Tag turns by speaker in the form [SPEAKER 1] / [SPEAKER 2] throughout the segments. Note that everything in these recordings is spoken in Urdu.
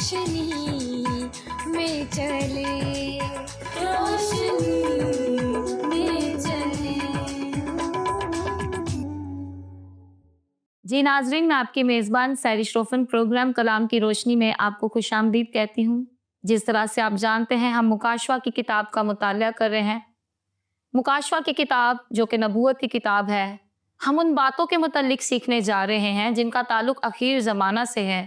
[SPEAKER 1] روشنی میں چلے، روشنی میں چلے۔
[SPEAKER 2] جی ناظرین، میں آپ کی میزبان سیرش روفن پروگرام کلام کی روشنی میں آپ کو خوش آمدید کہتی ہوں۔ جس طرح سے آپ جانتے ہیں ہم مکاشفہ کی کتاب کا مطالعہ کر رہے ہیں۔ مکاشفہ کی کتاب جو کہ نبوت کی کتاب ہے، ہم ان باتوں کے متعلق سیکھنے جا رہے ہیں جن کا تعلق اخیر زمانہ سے ہے۔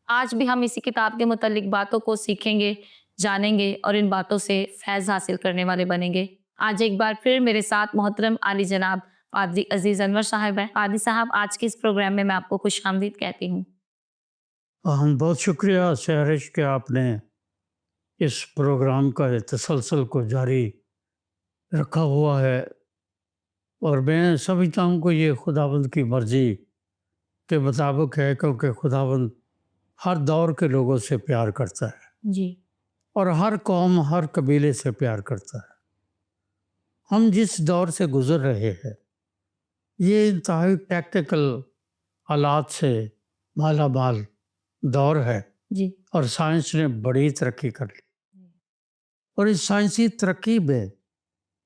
[SPEAKER 2] آج بھی ہم اسی کتاب کے متعلق باتوں کو سیکھیں گے، جانیں گے اور ان باتوں سے فیض حاصل کرنے والے بنیں گے۔ آج ایک بار پھر میرے ساتھ محترم عالی جناب پادری عزیز انور صاحب ہیں۔ پادری صاحب، آج کے اس پروگرام میں آپ کو خوش آمدید کہتی ہوں۔
[SPEAKER 3] ہم بہت شکریہ سہرش کہ آپ نے اس پروگرام کا تسلسل کو جاری رکھا ہوا ہے، اور میں سمجھتا ہوں کہ یہ خداوند کی مرضی کے مطابق ہے، کیونکہ خداوند ہر دور کے لوگوں سے پیار کرتا ہے
[SPEAKER 2] جی،
[SPEAKER 3] اور ہر قوم، ہر قبیلے سے پیار کرتا ہے۔ ہم جس دور سے گزر رہے ہیں یہ انتہائی ٹیکنیکل آلات سے مالا مال دور ہے،
[SPEAKER 2] جی،
[SPEAKER 3] اور سائنس نے بڑی ترقی کر لی، اور اس سائنسی ترقی میں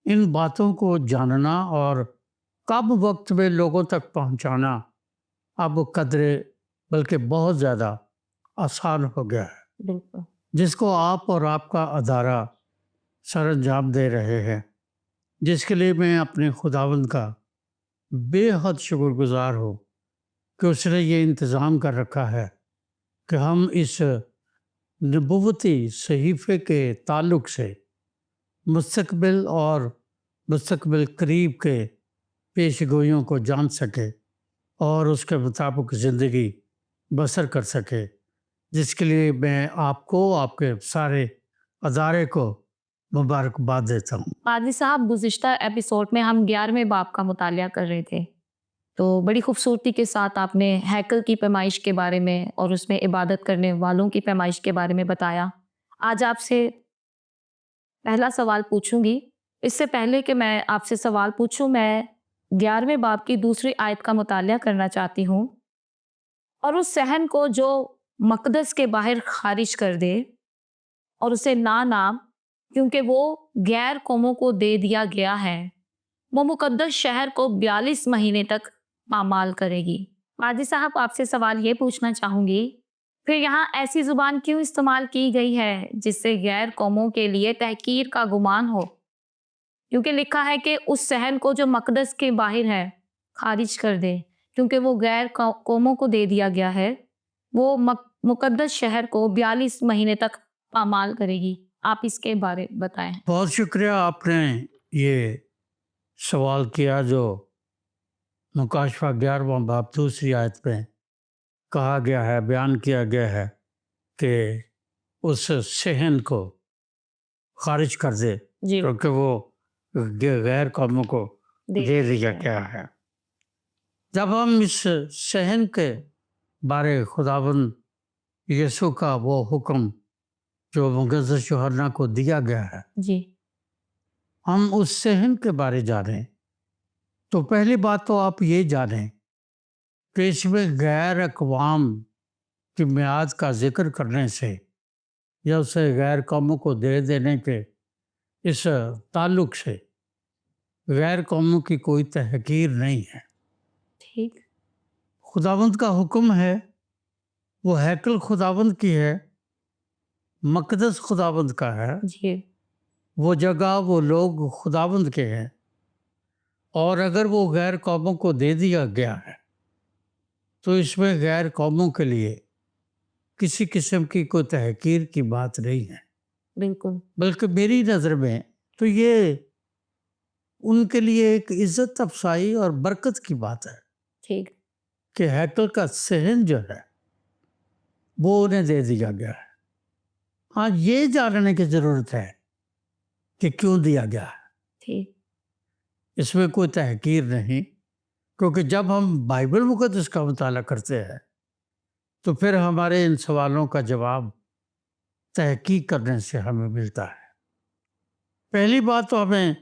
[SPEAKER 3] ان باتوں کو جاننا اور کم وقت میں لوگوں تک پہنچانا اب قدرے بلکہ بہت زیادہ آسان ہو گیا ہے،
[SPEAKER 2] بالکل،
[SPEAKER 3] جس کو آپ اور آپ کا ادارہ سر انجام دے رہے ہیں، جس کے لیے میں اپنے خداوند کا بے حد شکر گزار ہوں کہ اس نے یہ انتظام کر رکھا ہے کہ ہم اس نبوتی صحیفے کے تعلق سے مستقبل اور مستقبل قریب کے پیش گوئیوں کو جان سکے اور اس کے مطابق زندگی بسر کر سکے، جس کے لیے میں آپ کو، آپ کے سارے ادارے کو مبارکباد دیتا ہوں۔
[SPEAKER 2] پادری صاحب، گزشتہ ایپیسوڈ میں ہم 11ویں باب کا مطالعہ کر رہے تھے، تو بڑی خوبصورتی کے ساتھ آپ نے ہیکل کی پیمائش کے بارے میں اور اس میں عبادت کرنے والوں کی پیمائش کے بارے میں بتایا۔ آج آپ سے پہلا سوال پوچھوں گی۔ اس سے پہلے کہ میں آپ سے سوال پوچھوں، میں 11ویں باب کی دوسری آیت کا مطالعہ کرنا چاہتی ہوں۔ اور اس صحن کو جو مقدس کے باہر خارج کر دے اور اسے نام کیونکہ وہ غیر قوموں کو دے دیا گیا ہے، وہ مقدس شہر کو 42 مہینے تک پامال کرے گی۔ پادری صاحب، آپ سے سوال یہ پوچھنا چاہوں گی، پھر یہاں ایسی زبان کیوں استعمال کی گئی ہے جس سے غیر قوموں کے لیے تحقیر کا گمان ہو؟ کیونکہ لکھا ہے کہ اس صحن کو جو مقدس کے باہر ہے خارج کر دے، کیونکہ وہ غیر قوموں کو دے دیا گیا ہے، وہ مقدس شہر کو 42 مہینے تک پامال کرے گی۔ آپ اس کے بارے بتائیں۔
[SPEAKER 3] بہت شکریہ، آپ نے یہ سوال کیا جو مکاشفہ 11واں باب دوسری آیت میں کہا گیا ہے، بیان کیا گیا ہے کہ اس صحن کو خارج کر دے،
[SPEAKER 2] جی،
[SPEAKER 3] کیونکہ وہ غیر قوموں کو دے دیا گیا ہے۔ جب ہم اس صحن کے بارے خداوند یسوع کا وہ حکم جو مقدس یوحنا کو دیا گیا ہے،
[SPEAKER 2] جی،
[SPEAKER 3] ہم اس صحن کے بارے جانیں تو پہلی بات تو آپ یہ جانیں کہ اس میں غیر اقوام کی میعاد کا ذکر کرنے سے یا اسے غیر قوموں کو دے دینے کے اس تعلق سے غیر قوموں کی کوئی تحقیر نہیں ہے۔
[SPEAKER 2] ٹھیک،
[SPEAKER 3] خداوند کا حکم ہے، وہ ہیکل خداوند کی ہے، مقدس خداوند کا ہے،
[SPEAKER 2] جی،
[SPEAKER 3] وہ جگہ، وہ لوگ خداوند کے ہیں، اور اگر وہ غیر قوموں کو دے دیا گیا ہے تو اس میں غیر قوموں کے لیے کسی قسم کی کوئی تحقیر کی بات نہیں ہے،
[SPEAKER 2] بالکل،
[SPEAKER 3] بلکہ میری نظر میں تو یہ ان کے لیے ایک عزت افزائی اور برکت کی بات ہے
[SPEAKER 2] ٹھیک،
[SPEAKER 3] کہ ہیکل کا صحن جو ہے وہ انہیں دے دیا گیا ہے۔ ہاں، یہ جاننے کی ضرورت ہے کہ کیوں دیا گیا ہے،
[SPEAKER 2] ٹھیک،
[SPEAKER 3] اس میں کوئی تحقیر نہیں، کیونکہ جب ہم بائبل مقدس کا مطالعہ کرتے ہیں تو پھر ہمارے ان سوالوں کا جواب تحقیق کرنے سے ہمیں ملتا ہے۔ پہلی بات تو ہمیں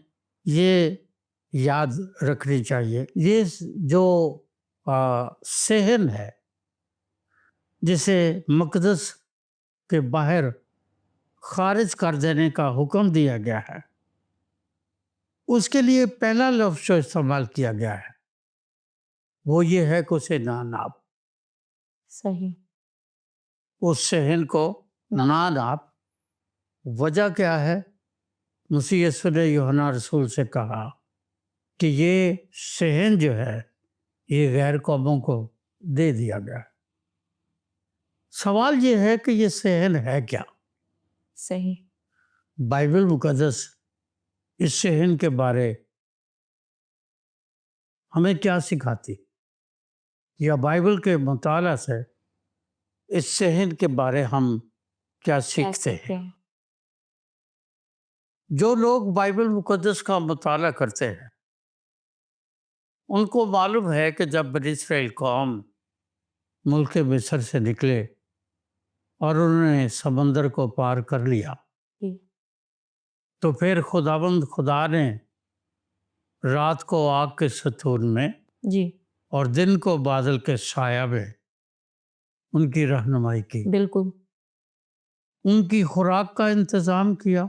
[SPEAKER 3] یہ یاد رکھنی چاہیے، یہ جو صحن ہے جسے مقدس کے باہر خارج کر دینے کا حکم دیا گیا ہے، اس کے لیے پہلا لفظ جو استعمال کیا گیا ہے وہ یہ ہے کہ اسے نہ ناپ،
[SPEAKER 2] صحیح.
[SPEAKER 3] اس صحن کو نہ ناپ. وجہ کیا ہے؟ مسیح یسوع نے یوحنا رسول سے کہا کہ یہ صحن جو ہے یہ غیر قوموں کو دے دیا گیا. سوال یہ ہے کہ یہ صحن ہے کیا؟
[SPEAKER 2] صحیح.
[SPEAKER 3] بائبل مقدس اس صحن کے بارے ہمیں کیا سکھاتی، یا بائبل کے مطالعہ سے اس صحن کے بارے ہم کیا سیکھتے ہیں؟ جو لوگ بائبل مقدس کا مطالعہ کرتے ہیں ان کو معلوم ہے کہ جب بنی اسرائیل قوم ملک مصر سے نکلے اور انہوں نے سمندر کو پار کر لیا
[SPEAKER 2] جی.
[SPEAKER 3] تو پھر خداوند خدا نے رات کو آگ کے ستون میں
[SPEAKER 2] جی
[SPEAKER 3] اور دن کو بادل کے سایہ میں ان کی رہنمائی کی،
[SPEAKER 2] بالکل.
[SPEAKER 3] ان کی خوراک کا انتظام کیا،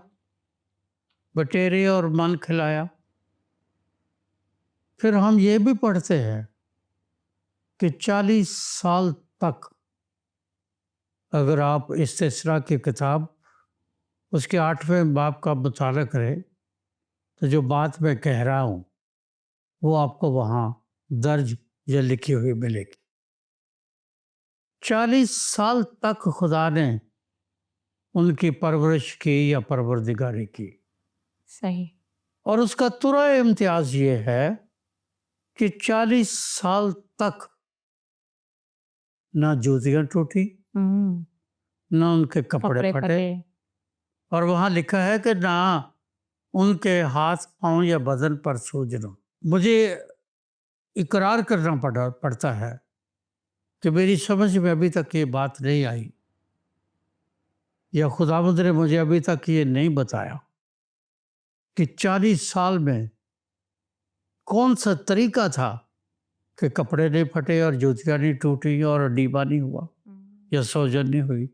[SPEAKER 3] بٹیرے اور من کھلایا. پھر ہم یہ بھی پڑھتے ہیں کہ 40 سال تک، اگر آپ استثنا کی کتاب اس کے 8ویں باب کا مطالعہ کریں تو جو بات میں کہہ رہا ہوں وہ آپ کو وہاں درج یا لکھی ہوئی ملے گی. 40 سال تک خدا نے ان کی پرورش کی یا پروردگاری کی.
[SPEAKER 2] صحیح.
[SPEAKER 3] اور اس کا ترا امتیاز یہ ہے کہ 40 سال تک نہ جوتیاں ٹوٹی نہ ان کے کپڑے پھٹے، اور وہاں لکھا ہے کہ نہ ان کے ہاتھ پاؤں یا بدن پر سوجن. مجھے اقرار کرنا پڑتا ہے کہ میری سمجھ میں ابھی تک یہ بات نہیں آئی، یا خداوند نے مجھے ابھی تک یہ نہیں بتایا کہ 40 سال میں کون سا طریقہ تھا کہ کپڑے نہیں پھٹے اور جوتیاں نہیں ٹوٹی اور ڈیبا نہیں ہوا یا سوجن نہیں ہوئی.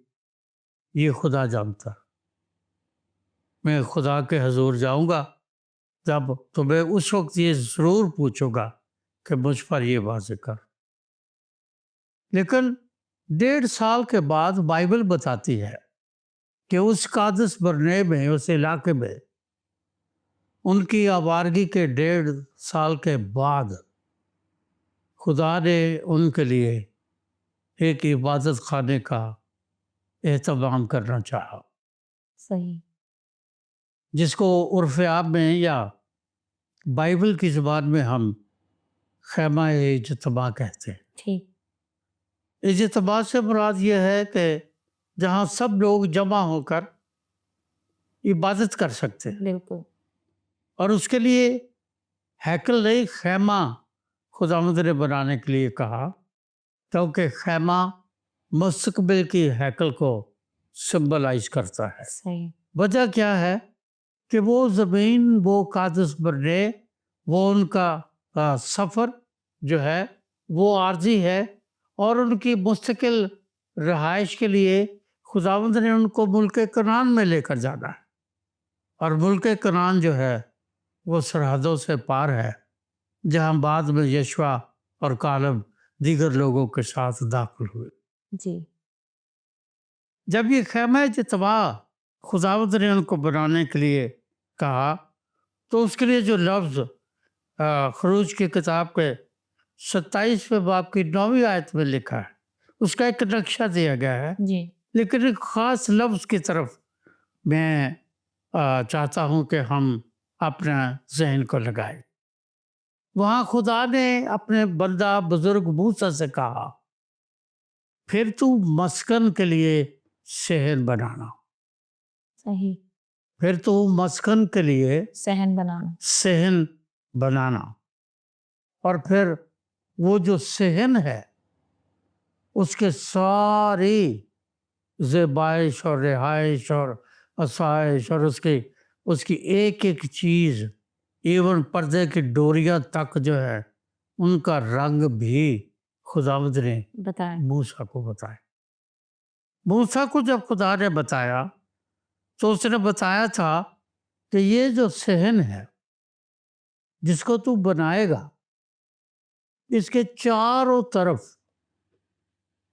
[SPEAKER 3] یہ خدا جانتا. میں خدا کے حضور جاؤں گا جب، تو میں اس وقت یہ ضرور پوچھوں گا کہ مجھ پر یہ واضح کر. لیکن 1.5 سال کے بعد بائبل بتاتی ہے کہ اس قادس برنے میں، اس علاقے میں، ان کی آوارگی کے 1.5 سال کے بعد خدا نے ان کے لیے ایک عبادت خانے کا اہتمام کرنا چاہا،
[SPEAKER 2] صحیح.
[SPEAKER 3] جس کو عرف عام میں یا بائبل کی زبان میں ہم خیمہ اجتماع کہتے ہیں.
[SPEAKER 2] ٹھیک.
[SPEAKER 3] اجتماع سے مراد یہ ہے کہ جہاں سب لوگ جمع ہو کر عبادت کر سکتے ہیں.
[SPEAKER 2] بالکل.
[SPEAKER 3] اور اس کے لیے ہیکل نہیں، خیمہ خداوند نے بنانے کے لیے کہا، کیونکہ خیمہ مستقبل کی ہیکل کو سمبلائز کرتا ہے.
[SPEAKER 2] صحیح.
[SPEAKER 3] وجہ کیا ہے کہ وہ زمین، وہ قادس برنے، وہ ان کا سفر جو ہے وہ عارضی ہے، اور ان کی مستقل رہائش کے لیے خداوند نے ان کو ملک کنعان میں لے کر جانا ہے. اور ملک کنعان جو ہے وہ سرحدوں سے پار ہے، جہاں بعد میں یشوع اور کالب دیگر لوگوں کے ساتھ داخل ہوئے.
[SPEAKER 2] جی.
[SPEAKER 3] جب یہ خیمہ اجتماع خداوند نے ان کو بنانے کے لیے کہا تو اس کے لیے جو لفظ خروج کی کتاب کے 27ویں باب کی 9ویں آیت میں لکھا ہے، اس کا ایک نقشہ دیا گیا ہے.
[SPEAKER 2] جی.
[SPEAKER 3] لیکن ایک خاص لفظ کی طرف میں چاہتا ہوں کہ ہم اپنا ذہن کو لگائیں. وہاں خدا نے اپنے بندہ بزرگ موسیٰ سے کہا، پھر تو مسکن کے لیے صحن بنانا.
[SPEAKER 2] صحیح.
[SPEAKER 3] پھر تو مسکن کے لیے
[SPEAKER 2] صحن بنانا.
[SPEAKER 3] صحن بنانا. اور پھر وہ جو صحن ہے اس کے ساری زیبائش اور رہائش اور آسائش اور اس کی ایک ایک چیز، ایون پردے کی ڈوریاں تک جو ہے، ان کا رنگ بھی خداوند نے
[SPEAKER 2] بتائیں.
[SPEAKER 3] موسیٰ کو بتایا. موسیٰ کو جب خدا نے بتایا تو اس نے بتایا تھا کہ یہ جو صحن ہے جس کو تو بنائے گا اس کے چاروں طرف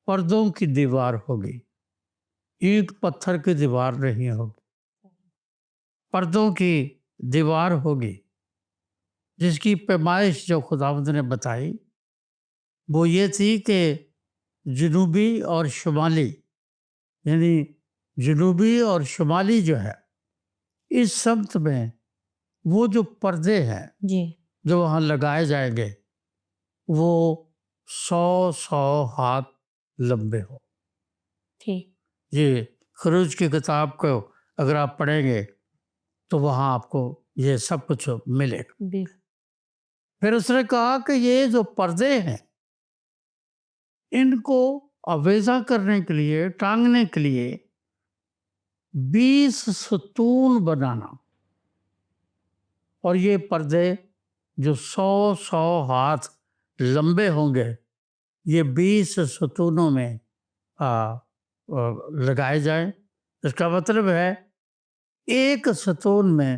[SPEAKER 3] پردوں کی دیوار ہوگی، اینٹ پتھر کی دیوار نہیں ہوگی، پردوں کی دیوار ہوگی، جس کی پیمائش جو خداوند نے بتائی وہ یہ تھی کہ جنوبی اور شمالی، یعنی جنوبی اور شمالی جو ہے اس سمت میں وہ جو پردے ہیں
[SPEAKER 2] جی
[SPEAKER 3] جو وہاں لگائے جائیں گے وہ 100 ہاتھ لمبے ہو۔
[SPEAKER 2] ٹھیک
[SPEAKER 3] یہ خروج کی کتاب کو اگر آپ پڑھیں گے تو وہاں آپ کو یہ سب کچھ ملے گا۔
[SPEAKER 2] جی
[SPEAKER 3] پھر اس نے کہا کہ یہ جو پردے ہیں ان کو آویزہ کرنے کے لیے، ٹانگنے کے لیے 20 ستون بنانا، اور یہ پردے جو 100 ہاتھ لمبے ہوں گے یہ 20 ستونوں میں لگائے جائیں۔ اس کا مطلب ہے ایک ستون میں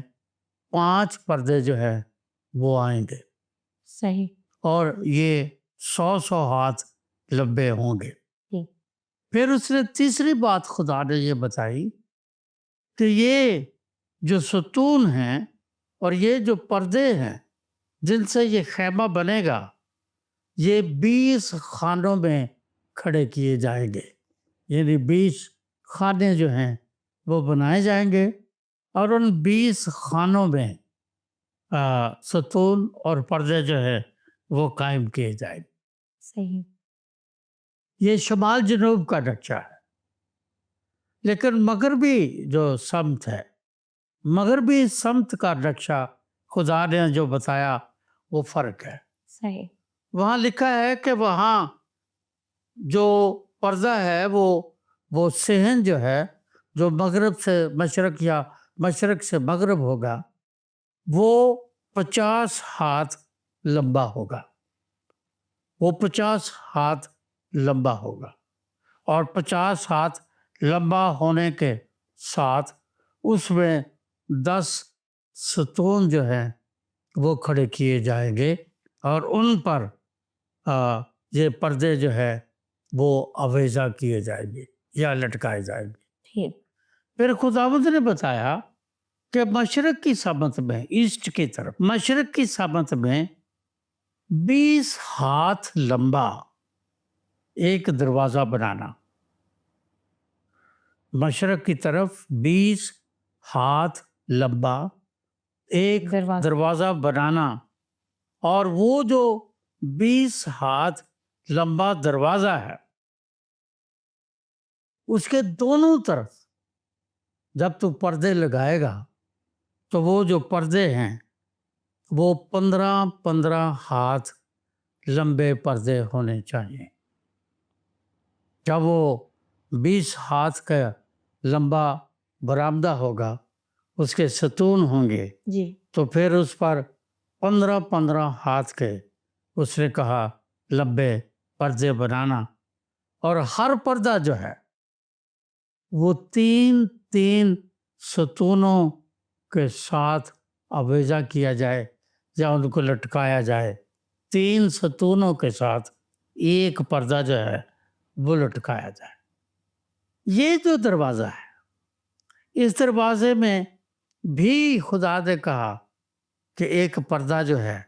[SPEAKER 3] 5 پردے جو ہے وہ آئیں گے،
[SPEAKER 2] صحیح
[SPEAKER 3] اور یہ 100 ہاتھ لمبے ہوں گے۔
[SPEAKER 2] ٹھیک
[SPEAKER 3] پھر اس نے تیسری بات خدا نے یہ بتائی کہ یہ جو ستون ہیں اور یہ جو پردے ہیں جن سے یہ خیمہ بنے گا یہ 20 خانوں میں کھڑے کیے جائیں گے، یعنی 20 خانے جو ہیں وہ بنائے جائیں گے، اور ان 20 خانوں میں ستون اور پردے جو ہے وہ قائم کیے جائیں گے۔
[SPEAKER 2] صحیح
[SPEAKER 3] یہ شمال جنوب کا نقشہ ہے، لیکن مغربی جو سمت ہے، مغربی سمت کا نقشہ خدا نے جو بتایا وہ فرق ہے۔
[SPEAKER 2] صحیح
[SPEAKER 3] وہاں لکھا ہے کہ وہاں جو پردہ ہے وہ صحن جو ہے جو مغرب سے مشرق یا مشرق سے مغرب ہوگا وہ 50 ہاتھ لمبا ہوگا، وہ 50 ہاتھ لمبا ہوگا، اور 50 ہاتھ لمبا ہونے کے ساتھ اس میں 10 ستون جو ہیں وہ کھڑے کیے جائیں گے، اور ان پر یہ پردے جو ہے وہ آویزہ کیے جائیں گے یا لٹکائے جائیں گے۔
[SPEAKER 2] ٹھیک
[SPEAKER 3] پھر خداوند نے بتایا کہ مشرق کی سمت میں، ایسٹ کی طرف مشرق کی سمت میں 20 ہاتھ لمبا ایک دروازہ بنانا، مشرق کی طرف 20 ہاتھ لمبا ایک دروازہ بنانا، اور وہ جو 20 ہاتھ لمبا دروازہ ہے اس کے دونوں طرف جب تو پردے لگائے گا تو وہ جو پردے ہیں وہ 15 ہاتھ لمبے پردے ہونے چاہیے۔ جب وہ 20 ہاتھ کا لمبا برآمدہ ہوگا، اس کے ستون ہوں گے،
[SPEAKER 2] جی
[SPEAKER 3] تو پھر اس پر 15 ہاتھ کے اس نے کہا لمبے پردے بنانا، اور ہر پردہ جو ہے وہ 3 ستونوں کے ساتھ آویزہ کیا جائے یا ان کو لٹکایا جائے۔ 3 ستونوں کے ساتھ ایک پردہ جو ہے وہ لٹکایا جائے۔ یہ جو دروازہ ہے اس دروازے میں بھی خدا نے کہا کہ ایک پردہ جو ہے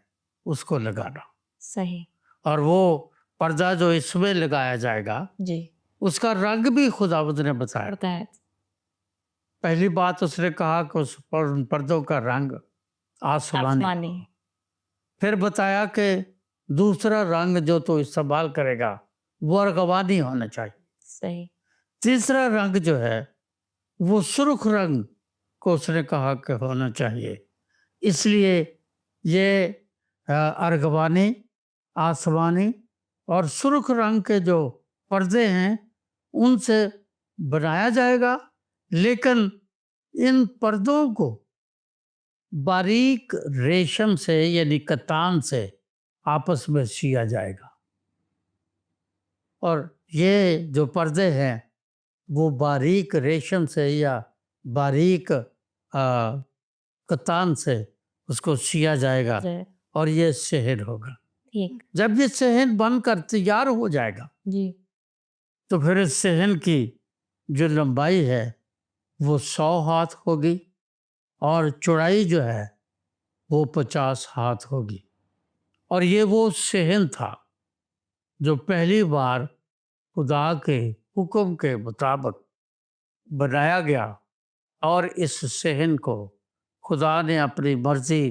[SPEAKER 3] اس کو لگانا،
[SPEAKER 2] صحیح
[SPEAKER 3] اور وہ پردہ جو اس میں لگایا جائے گا
[SPEAKER 2] جی
[SPEAKER 3] اس کا رنگ بھی خداوند نے بتایا۔
[SPEAKER 2] بتایا
[SPEAKER 3] پہلی بات اس نے کہا کہ اس پردوں کا رنگ آسمانی،
[SPEAKER 2] آسمانی
[SPEAKER 3] پھر بتایا کہ دوسرا رنگ جو تو استعمال کرے گا وہ ارغوانی ہونا چاہیے،
[SPEAKER 2] صحیح
[SPEAKER 3] تیسرا رنگ جو ہے وہ سرخ رنگ کو اس نے کہا کہ ہونا چاہیے۔ اس لیے یہ ارغوانی، آسمانی اور سرخ رنگ کے جو پردے ہیں ان سے بنایا جائے گا، لیکن ان پردوں کو باریک ریشم سے یعنی کتان سے آپس میں سیا جائے گا، اور یہ جو پردے ہیں وہ باریک ریشم سے یا باریک کتان سے اس کو سیا جائے گا
[SPEAKER 2] جی
[SPEAKER 3] اور یہ صحن ہوگا.
[SPEAKER 2] ٹھیک
[SPEAKER 3] جب یہ صحن بن کر تیار ہو جائے گا
[SPEAKER 2] جی
[SPEAKER 3] تو پھر اس صحن کی جو لمبائی ہے وہ 100 ہاتھ ہوگی اور چوڑائی جو ہے وہ 50 ہاتھ ہوگی. اور یہ وہ صحن تھا جو پہلی بار خدا کے حکم کے مطابق بنایا گیا، اور اس صحن کو خدا نے اپنی مرضی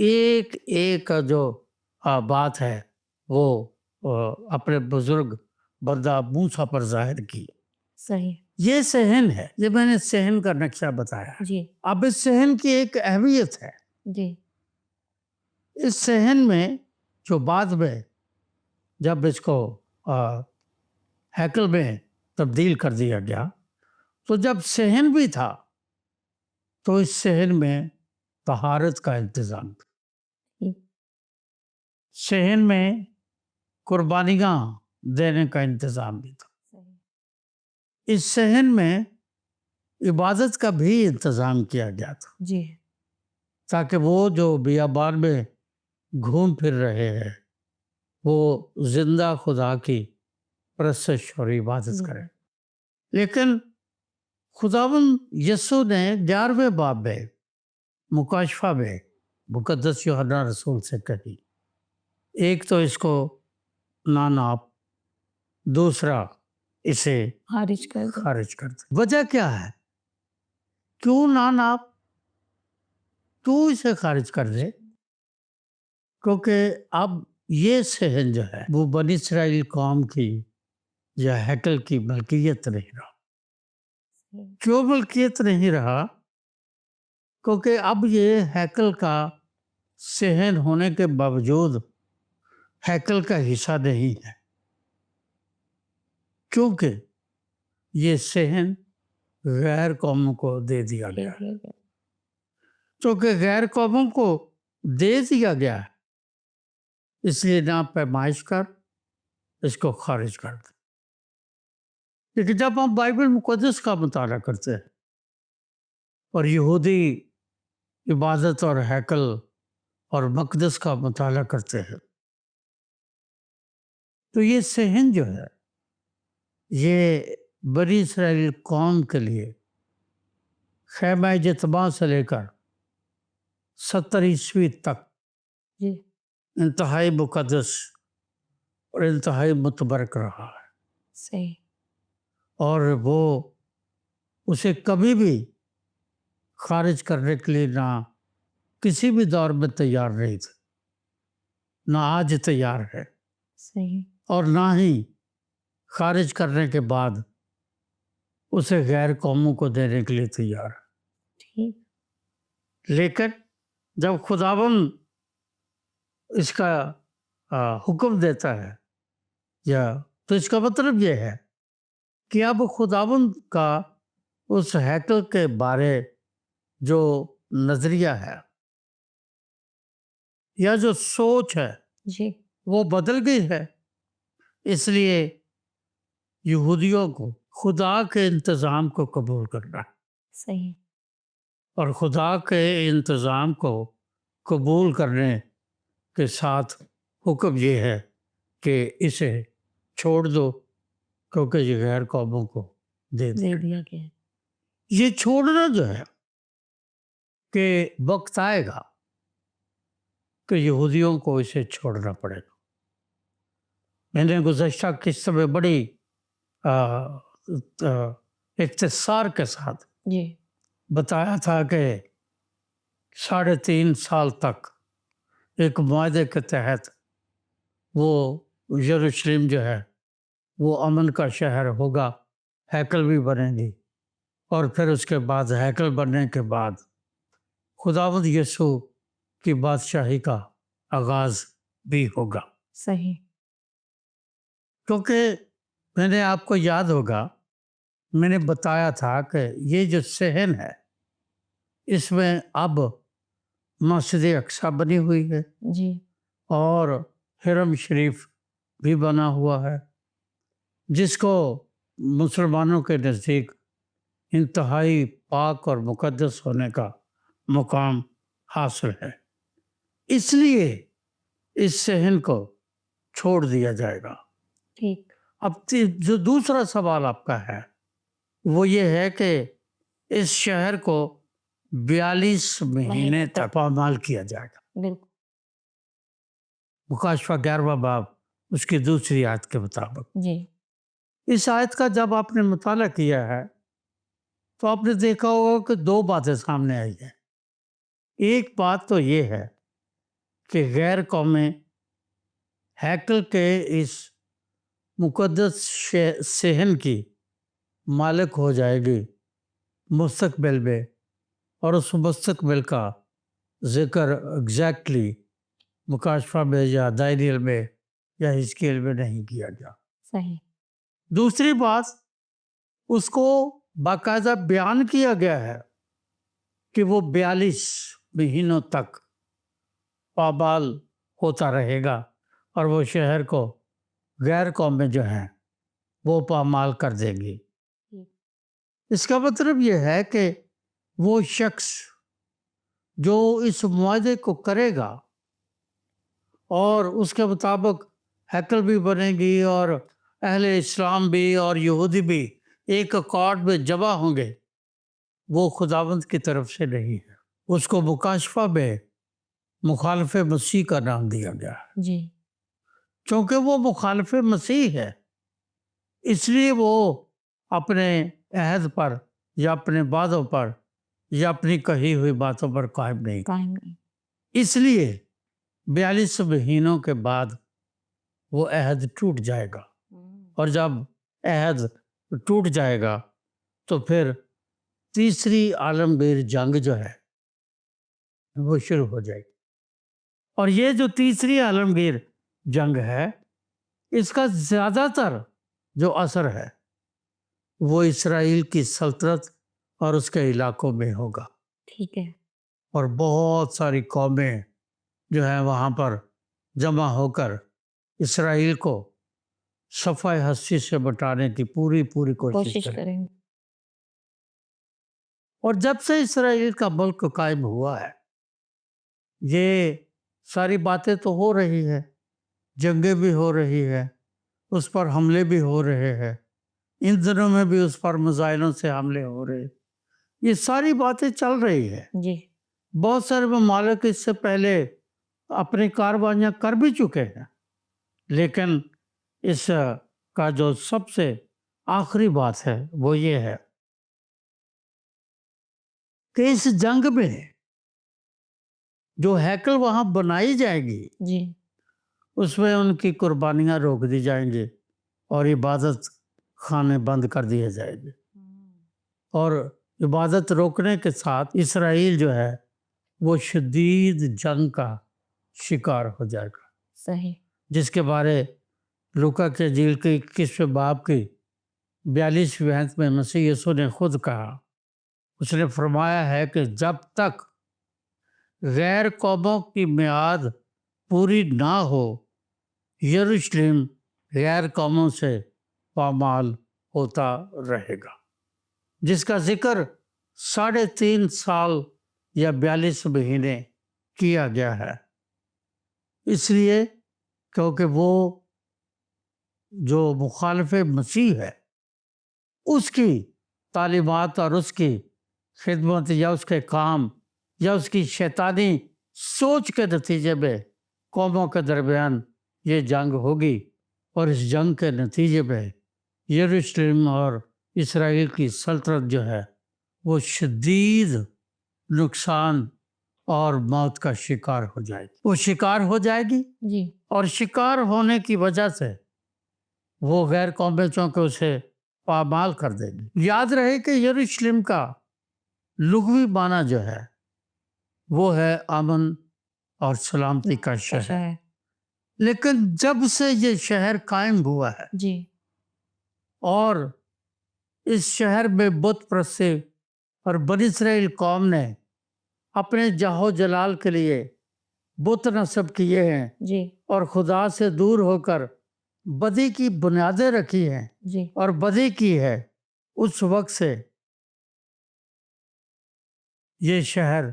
[SPEAKER 3] ایک ایک جو بات ہے وہ اپنے بزرگ بندہ موسیٰ پر ظاہر کی.
[SPEAKER 2] صحیح
[SPEAKER 3] یہ صحن ہے، یہ میں نے صحن کا نقشہ بتایا.
[SPEAKER 2] جی
[SPEAKER 3] اب اس صحن کی ایک اہمیت ہے.
[SPEAKER 2] جی
[SPEAKER 3] اس صحن میں جو بعد میں جب اس کو ہیکل میں تبدیل کر دیا گیا، تو جب صحن بھی تھا تو اس صحن میں طہارت کا انتظام تھا.
[SPEAKER 2] ٹھیک
[SPEAKER 3] صحن میں قربانیاں دینے کا انتظام بھی تھا.
[SPEAKER 2] صحیح
[SPEAKER 3] اس صحن میں عبادت کا بھی انتظام کیا گیا تھا
[SPEAKER 2] جی
[SPEAKER 3] تاکہ وہ جو بیابان میں گھوم پھر رہے ہیں وہ زندہ خدا کی پرستش اور عبادت کریں. لیکن خداوند یسوع نے 11ویں باب میں مکاشفہ میں مقدس یوحنا رسول سے کہی، ایک تو اس کو نہ ناپ، دوسرا اسے
[SPEAKER 2] خارج کر دو.
[SPEAKER 3] خارج کر دے. وجہ کیا ہے؟ کیوں نہ ناپ، کیوں اسے خارج کر دے؟ کیونکہ اب یہ صحن جو ہے وہ بنی اسرائیل قوم کی یا ہیکل کی ملکیت نہیں رہا. کیوں ملکیت نہیں رہا؟ کیونکہ اب یہ ہیکل کا صحن ہونے کے باوجود ہیکل کا حصہ نہیں ہے، کیونکہ یہ صحن غیر قوموں کو دے دیا گیا ہے. چونکہ غیر قوموں کو دے دیا گیا ہے اس لیے نہ پیمائش کر، اس کو خارج کر دے. لیکن جب ہم بائبل مقدس کا مطالعہ کرتے ہیں اور یہودی عبادت اور ہیکل اور مقدس کا مطالعہ کرتے ہیں تو یہ صحن جو ہے یہ بنی اسرائیل قوم کے لیے خیمہ اجتماع سے لے کر 70 عیسوی تک
[SPEAKER 2] جی
[SPEAKER 3] انتہائی مقدس اور انتہائی متبرک رہا ہے.
[SPEAKER 2] صحیح
[SPEAKER 3] اور وہ اسے کبھی بھی خارج کرنے کے لیے نہ کسی بھی دور میں تیار نہیں تھے، نہ آج تیار ہے،
[SPEAKER 2] صحیح
[SPEAKER 3] اور نہ ہی خارج کرنے کے بعد اسے غیر قوموں کو دینے کے لیے تیار ہے.
[SPEAKER 2] ٹھیک
[SPEAKER 3] لیکن جب خداوند اس کا حکم دیتا ہے یا تو اس کا مطلب یہ ہے کہ اب خداوند کا اس ہیکل کے بارے جو نظریہ ہے یا جو سوچ ہے
[SPEAKER 2] جی
[SPEAKER 3] وہ بدل گئی ہے. اس لیے یہودیوں کو خدا کے انتظام کو قبول کرنا ہے،
[SPEAKER 2] صحیح
[SPEAKER 3] اور خدا کے انتظام کو قبول کرنے کے ساتھ حکم یہ ہے کہ اسے چھوڑ دو کیونکہ یہ غیر قوموں کو دے
[SPEAKER 2] دے دیا گیا.
[SPEAKER 3] یہ چھوڑنا جو ہے کہ وقت آئے گا کہ یہودیوں کو اسے چھوڑنا پڑے گا. میں نے گزشتہ قسط میں بڑی اختصار کے ساتھ
[SPEAKER 2] جی
[SPEAKER 3] بتایا تھا کہ 3.5 سال تک ایک معاہدے کے تحت وہ یروشلم جو ہے وہ امن کا شہر ہوگا، ہیکل بھی بنے گی، اور پھر اس کے بعد ہیکل بننے کے بعد خداوند یسوع کی بادشاہی کا آغاز بھی ہوگا.
[SPEAKER 2] صحیح
[SPEAKER 3] کیونکہ میں نے آپ کو یاد ہوگا میں نے بتایا تھا کہ یہ جو صحن ہے اس میں اب مسجد اقصی بنی ہوئی ہے
[SPEAKER 2] جی
[SPEAKER 3] اور حرم شریف بھی بنا ہوا ہے، جس کو مسلمانوں کے نزدیک انتہائی پاک اور مقدس ہونے کا مقام حاصل ہے، اس لیے اس صحن کو چھوڑ دیا جائے گا۔
[SPEAKER 2] ٹھیک،
[SPEAKER 3] اب جو دوسرا سوال آپ کا ہے وہ یہ ہے کہ اس شہر کو 42 مہینے تک پامال کیا جائے گا۔
[SPEAKER 2] بالکل،
[SPEAKER 3] مکاشفہ 11واں باب اس کی دوسری آیت کے مطابق۔
[SPEAKER 2] جی،
[SPEAKER 3] اس آیت کا جب آپ نے مطالعہ کیا ہے تو آپ نے دیکھا ہوگا کہ دو باتیں سامنے آئی ہیں۔ ایک بات تو یہ ہے کہ غیر قومیں ہیکل کے اس مقدس صحن کی مالک ہو جائے گی مستقبل میں، اور اس مستقبل کا ذکر ایگزیکٹلی مکاشفہ میں یا دانیل میں یا حزقیل میں نہیں کیا گیا۔
[SPEAKER 2] صحیح،
[SPEAKER 3] دوسری بات، اس کو باقاعدہ بیان کیا گیا ہے کہ وہ 42 مہینوں تک پامال ہوتا رہے گا، اور وہ شہر کو غیر قومیں جو ہیں وہ پامال کر دیں گی۔ اس کا مطلب یہ ہے کہ وہ شخص جو اس معاہدے کو کرے گا اور اس کے مطابق ہیکل بھی بنے گی اور اہل اسلام بھی اور یہودی بھی ایک اکارڈ میں جمع ہوں گے، وہ خداوند کی طرف سے نہیں ہے۔ اس کو مکاشفہ میں مخالف مسیح کا نام دیا گیا ہے،
[SPEAKER 2] جی،
[SPEAKER 3] چونکہ وہ مخالف مسیح ہے، اس لیے وہ اپنے عہد پر یا اپنے وعدوں پر یا اپنی کہی ہوئی باتوں پر قائم نہیں۔
[SPEAKER 2] قائم نہیں،
[SPEAKER 3] اس لیے 42 مہینوں کے بعد وہ عہد ٹوٹ جائے گا، اور جب عہد ٹوٹ جائے گا تو پھر تیسری عالمگیر جنگ جو ہے وہ شروع ہو جائے گی۔ اور یہ جو تیسری عالمگیر جنگ ہے، اس کا زیادہ تر جو اثر ہے وہ اسرائیل کی سلطنت اور اس کے علاقوں میں ہوگا،
[SPEAKER 2] ٹھیک ہے،
[SPEAKER 3] اور بہت ساری قومیں جو ہیں وہاں پر جمع ہو کر اسرائیل کو صفحہ ہستی سے بٹانے کی پوری کوشش کریں۔
[SPEAKER 2] کریں،
[SPEAKER 3] اور جب سے اسرائیل کا ملک قائم ہوا ہے، یہ ساری باتیں تو ہو رہی ہے، جنگیں بھی ہو رہی ہے، اس پر حملے بھی ہو رہے ہیں، ان دنوں میں بھی اس پر میزائلوں سے حملے ہو رہے ہیں، یہ ساری باتیں چل رہی ہیں۔
[SPEAKER 2] جی،
[SPEAKER 3] بہت سارے ممالک اس سے پہلے اپنی کاروائیاں کر بھی چکے ہیں، لیکن اس کا جو سب سے آخری بات ہے وہ یہ ہے کہ اس جنگ میں جو ہیکل وہاں بنائی جائے گی،
[SPEAKER 2] جی،
[SPEAKER 3] اس میں ان کی قربانیاں روک دی جائیں گی اور عبادت خانے بند کر دیے جائیں گے، اور عبادت روکنے کے ساتھ اسرائیل جو ہے وہ شدید جنگ کا شکار ہو جائے گا،
[SPEAKER 2] صحیح،
[SPEAKER 3] جس کے بارے لوکا کے انجیل کی 21 باب کی 42ویں آیت میں مسیح یسوع نے خود کہا۔ اس نے فرمایا ہے کہ جب تک غیر قوموں کی میعاد پوری نہ ہو، یروشلم غیر قوموں سے پامال ہوتا رہے گا، جس کا ذکر 3.5 سال یا 42 مہینے کیا گیا ہے، اس لیے کیونکہ وہ جو مخالف مسیح ہے اس کی تعلیمات اور اس کی خدمت یا اس کے کام یا اس کی شیطانی سوچ کے نتیجے میں قوموں کے درمیان یہ جنگ ہوگی، اور اس جنگ کے نتیجے میں یروشلم اور اسرائیل کی سلطنت جو ہے وہ شدید نقصان اور موت کا شکار ہو جائے گی۔ وہ شکار ہو جائے گی،
[SPEAKER 2] جی،
[SPEAKER 3] اور شکار ہونے کی وجہ سے وہ غیر قومیں چونکہ اسے پامال کر دیں گی۔ یاد رہے کہ یروشلم کا لغوی معنی جو ہے وہ ہے امن اور سلامتی کا شہر،
[SPEAKER 2] ہے،
[SPEAKER 3] لیکن جب سے یہ شہر قائم ہوا ہے
[SPEAKER 2] جی،
[SPEAKER 3] اور اس شہر میں بت پرستی اور بنی اسرائیل قوم نے اپنے جاہ و جلال کے لیے بت نصب کیے ہیں
[SPEAKER 2] جی،
[SPEAKER 3] اور خدا سے دور ہو کر بدی کی بنیادیں رکھی ہیں
[SPEAKER 2] جی
[SPEAKER 3] اور بدی کی ہے، اس وقت سے یہ شہر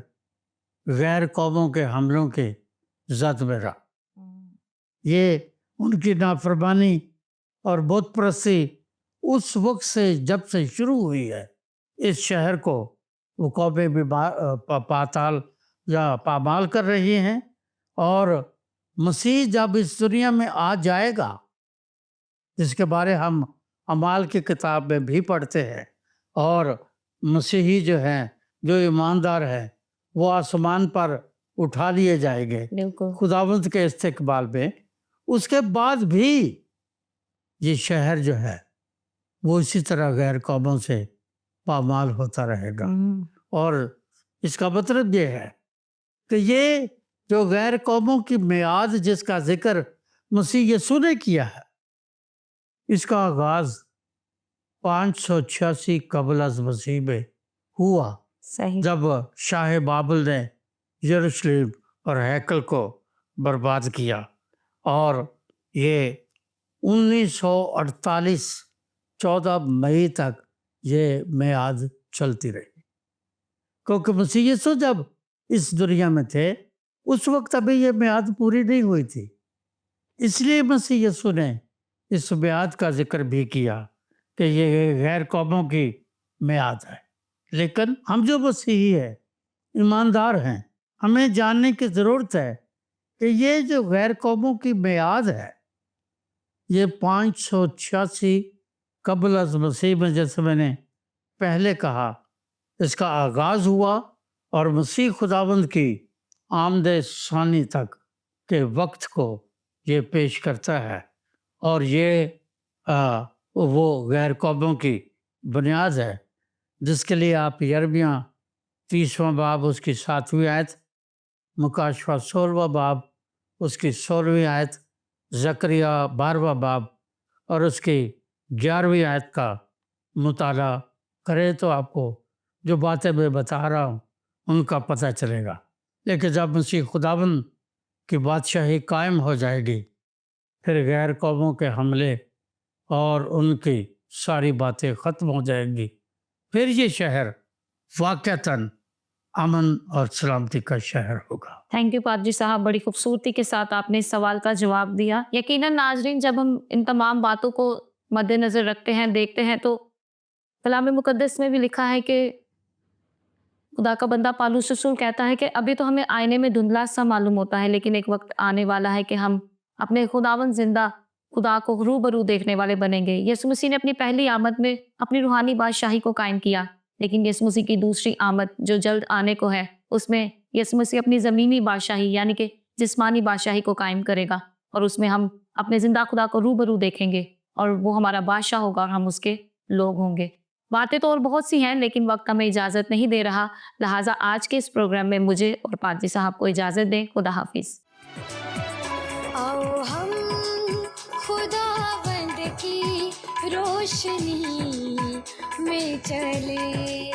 [SPEAKER 3] غیر قوموں کے حملوں کے زد میں رہا۔ یہ ان کی نافرمانی اور بت پرستی اس وقت سے جب سے شروع ہوئی ہے، اس شہر کو وہ قومیں بھی پاتال یا پامال کر رہی ہیں، اور مسیح جب اس دنیا میں آ جائے گا، جس کے بارے ہم اعمال کی کتاب میں بھی پڑھتے ہیں، اور مسیحی جو ہیں، جو ایماندار ہیں، وہ آسمان پر اٹھا لیے جائیں گے
[SPEAKER 2] بالکل
[SPEAKER 3] خداوند کے استقبال میں۔ اس کے بعد بھی یہ شہر جو ہے وہ اسی طرح غیر قوموں سے پامال ہوتا رہے گا، اور اس کا مطلب یہ ہے کہ یہ جو غیر قوموں کی میعاد جس کا ذکر مسیح یسوع نے کیا ہے، اس کا آغاز 586 قبل از مسیح میں ہوا،
[SPEAKER 2] صحیح
[SPEAKER 3] جب شاہ بابل نے یروشلم اور ہیکل کو برباد کیا، اور یہ 1948 14 مئی تک یہ میعاد چلتی رہی، کیونکہ مسیح یسوع جب اس دنیا میں تھے اس وقت ابھی یہ میعاد پوری نہیں ہوئی تھی، اس لیے مسیح یسوع نے اس میعاد کا ذکر بھی کیا کہ یہ غیر قوموں کی میعاد ہے۔ لیکن ہم جو مسیحی ہیں، ایماندار ہیں، ہمیں جاننے کی ضرورت ہے کہ یہ جو غیر قوموں کی میعاد ہے، یہ 586 قبل از مسیح میں، جیسے میں نے پہلے کہا، اس کا آغاز ہوا، اور مسیح خداوند کی آمد ثانی تک کے وقت کو یہ پیش کرتا ہے، اور یہ وہ غیر قوموں کی بنیاد ہے جس کے لیے آپ یرمیہ 30واں باب اس کی 7ویں آیت، مکاشفہ 16واں باب اس کی 16ویں آیت، زکریا 12واں باب اور اس کی 11ویں آیت کا مطالعہ کریں تو آپ کو جو باتیں میں بتا رہا ہوں ان کا پتہ چلے گا۔ لیکن جب مسیح خداوند کی بادشاہی قائم ہو جائے گی، پھر غیر قوموں کے حملے اور ان کی ساری باتیں ختم ہو جائیں گی، پھر یہ شہر واقعتاً امن اور سلامتی کا شہر ہوگا۔
[SPEAKER 2] تھینک یو پادری صاحب، بڑی خوبصورتی کے ساتھ آپ نے اس سوال کا جواب دیا۔ یقیناً ناظرین، جب ہم ان تمام باتوں کو مد نظر رکھتے ہیں، دیکھتے ہیں، تو کلام مقدس میں بھی لکھا ہے کہ خدا کا بندہ پالوس رسول کہتا ہے کہ ابھی تو ہمیں آئینے میں دھندلا سا معلوم ہوتا ہے، لیکن ایک وقت آنے والا ہے کہ ہم اپنے خداوند زندہ خدا کو روبرو دیکھنے والے بنیں گے۔ یسوع مسیح نے اپنی پہلی آمد میں اپنی روحانی بادشاہی کو قائم کیا، لیکن یسوع مسیح کی دوسری آمد جو جلد آنے کو ہے، اس میں یسوع مسیح اپنی زمینی بادشاہی یعنی کہ جسمانی بادشاہی کو قائم کرے گا، اور اس میں ہم اپنے زندہ خدا کو روبرو دیکھیں گے، اور وہ ہمارا بادشاہ ہوگا اور ہم اس کے لوگ ہوں گے۔ باتیں تو اور بہت سی ہیں، لیکن وقت ہمیں اجازت نہیں دے رہا، لہٰذا آج کے اس پروگرام میں مجھے اور پادری صاحب کو اجازت دیں۔ خدا حافظ۔
[SPEAKER 1] آؤ ہم خداوند کی روشنی میں چلے،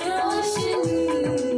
[SPEAKER 1] روشنی